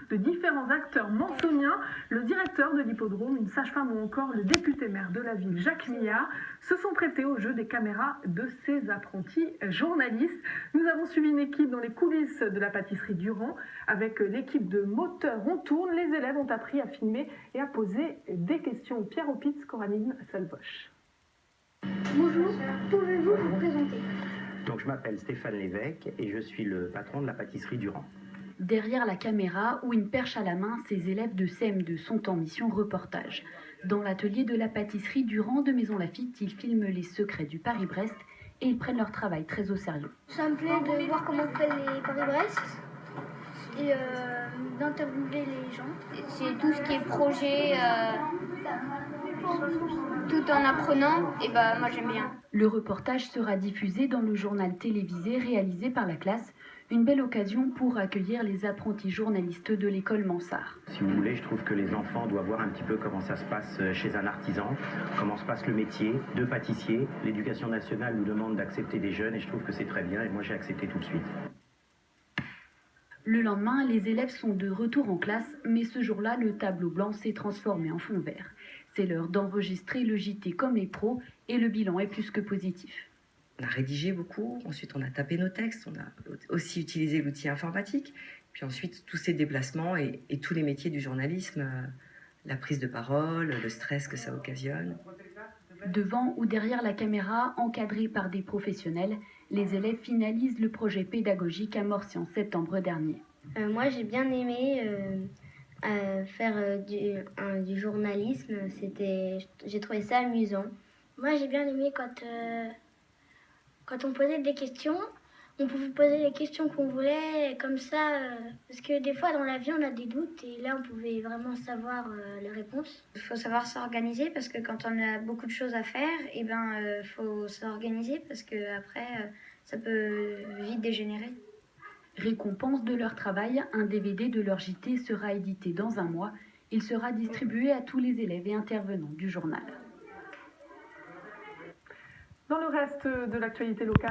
de différents acteurs mansoniens, le directeur de l'hippodrome, une sage-femme ou encore le député maire de la ville, Jacques Millard, se sont prêtés au jeu des caméras de ces apprentis journalistes. Nous avons suivi une équipe dans les coulisses de la pâtisserie Durand. Avec l'équipe de Moteur On Tourne, les élèves ont appris à filmer et à poser des questions. Pierre Opitz, Coraline Salvoche. Bonjour, pouvez-vous vous présenter? Donc je m'appelle Stéphane Lévesque et je suis le patron de la pâtisserie Durand. Derrière la caméra ou une perche à la main, ces élèves de CM2 sont en mission reportage. Dans l'atelier de la pâtisserie Durand de Maison Lafitte, ils filment les secrets du Paris-Brest et ils prennent leur travail très au sérieux. Ça me plaît de voir comment on fait les Paris-Brest et d'interviewer les gens. C'est tout ce qui est projet, tout en apprenant, et moi j'aime bien. Le reportage sera diffusé dans le journal télévisé réalisé par la classe. Une belle occasion pour accueillir les apprentis journalistes de l'école Mansart. Si vous voulez, je trouve que les enfants doivent voir un petit peu comment ça se passe chez un artisan, comment se passe le métier de pâtissier. L'éducation nationale nous demande d'accepter des jeunes et je trouve que c'est très bien et moi j'ai accepté tout de suite. Le lendemain, les élèves sont de retour en classe, mais ce jour-là, le tableau blanc s'est transformé en fond vert. C'est l'heure d'enregistrer le JT comme les pros et le bilan est plus que positif. On a rédigé beaucoup, ensuite on a tapé nos textes, on a aussi utilisé l'outil informatique, puis ensuite tous ces déplacements et tous les métiers du journalisme, la prise de parole, le stress que ça occasionne. Devant ou derrière la caméra, encadrés par des professionnels, les élèves finalisent le projet pédagogique amorcé en septembre dernier. Moi j'ai bien aimé faire du journalisme, j'ai trouvé ça amusant. Moi j'ai bien aimé quand on posait des questions, on pouvait poser les questions qu'on voulait, comme ça, parce que des fois dans la vie on a des doutes et là on pouvait vraiment savoir les réponses. Il faut savoir s'organiser parce que quand on a beaucoup de choses à faire, faut s'organiser parce que après ça peut vite dégénérer. Récompense de leur travail, un DVD de leur JT sera édité dans un mois. Il sera distribué à tous les élèves et intervenants du journal. Dans le reste de l'actualité locale,